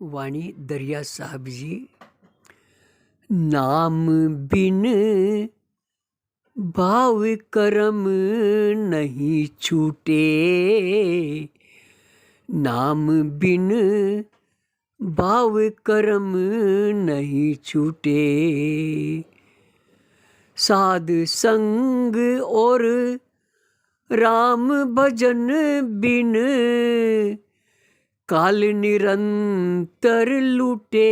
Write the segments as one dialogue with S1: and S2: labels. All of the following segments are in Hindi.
S1: वाणी दरिया साहब जी। नाम बिन भाव करम नहीं छूटे, नाम बिन भाव करम नहीं छूटे। साध संग और राम भजन बिन काल निरंतर लूटे।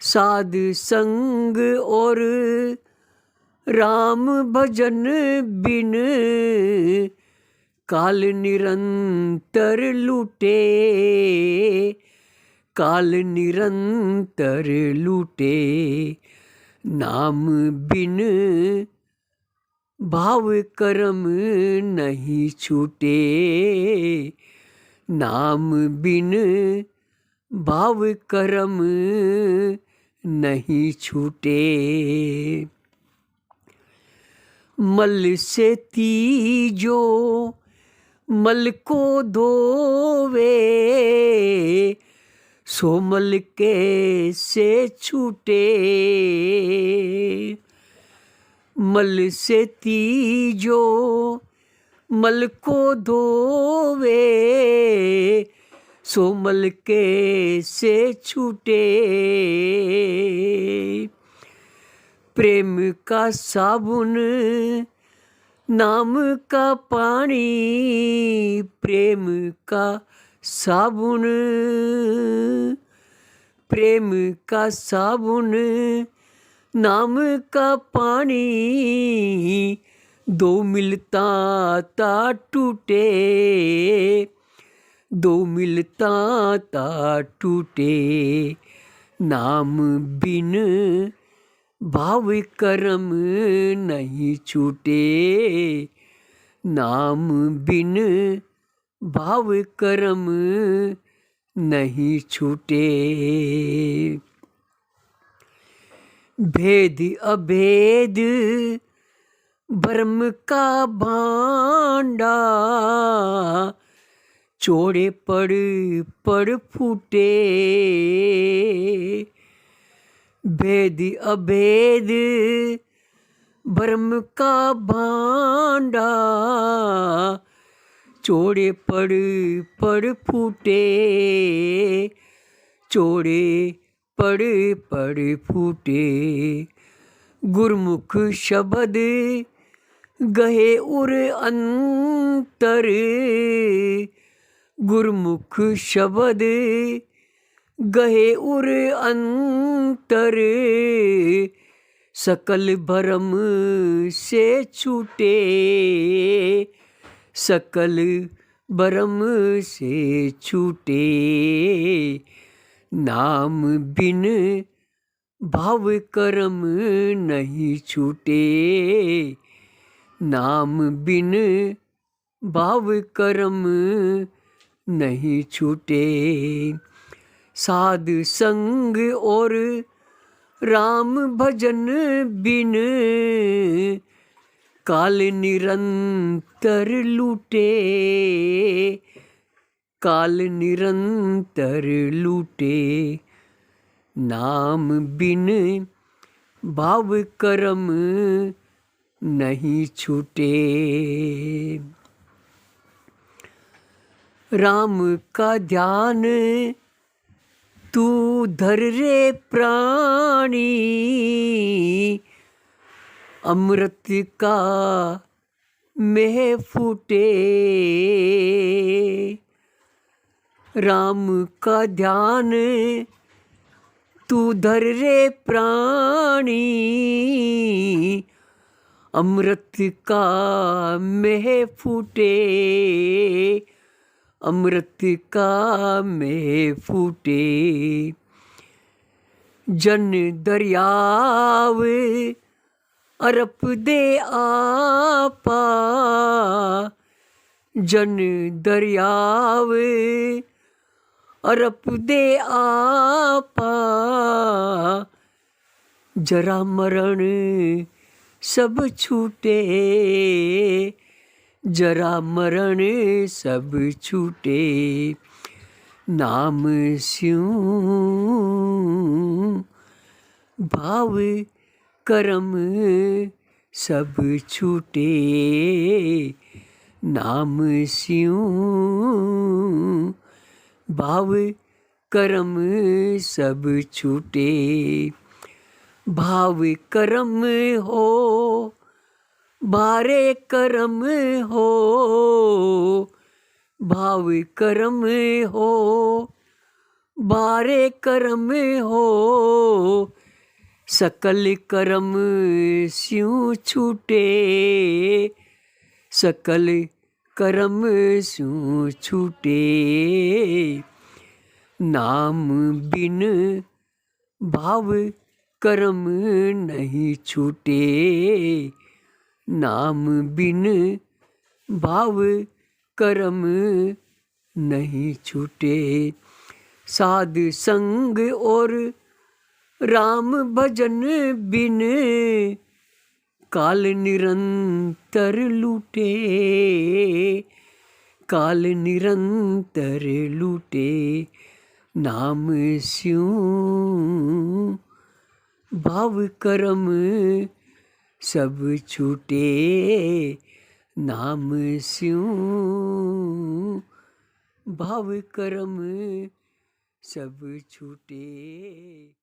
S1: साध संग और राम भजन बिन काल निरंतर लूटे। काल निरंतर लूटे। नाम बिन भाव करम नहीं छूटे, नाम बिन भाव करम नहीं छूटे। मल से तीजो मल को धोवे, सो मल के से छूटे। मल से तीजो मल को धोवे, सो मल के से छूटे। प्रेम का साबुन नाम का पानी, प्रेम का साबुन, प्रेम का साबुन नाम का पानी, दो मिलता ता टूटे। दो मिलता ता टूटे। नाम बिन भाव करम नहीं छूटे, नाम बिन भाव करम नहीं छूटे। भेद अभेद ब्रह्म का भांडा, चौड़े पड़ पड़ फूटे। भेद अभेद ब्रह्म का भांडा, चौड़े पड़ पड़ फूटे। चौड़े पड़ पड़ फूटे। गुरमुख शब्द गहे उर अंतर, गुरमुख शब्द गहे उर अंतर, सकल भरम से छूटे। सकल भरम से छूटे। नाम बिन भाव करम नहीं छूटे, नाम बिन भाव करम नहीं छूटे। साध संग और राम भजन बिन काल निरंतर लूटे। काल निरंतर लूटे। नाम बिन भाव करम नहीं छूटे। राम का ध्यान तू धर रे प्राणी, अमृत का मेह फूटे। राम का ध्यान तू धर रे प्राणी, अमृत का मेह फूटे। अमृत का मेह फूटे। जन दरियाव अरप दे आपा, जन दरियाव अरप दे आपा, जरा मरण सब छूटे। जरा मरण सब छूटे। नाम स्यूं भाव कर्म सब छूटे, नाम स्यूं भाव कर्म सब छूटे। भाव कर्म हो बारे कर्म हो, भाव कर्म हो बारे कर्म हो, सकल कर्म स्यूं छूटे, सकल कर्म स्यूं छूटे। नाम बिन भाव कर्म नहीं छूटे, नाम बिन भाव कर्म नहीं छूटे। साध संग और राम भजन बिन काल निरंतर लूटे, काल निरंतर लूटे। नाम स्यूं भाव कर्म सब छूटे, नाम स्यूं भाव कर्म सब छूटे।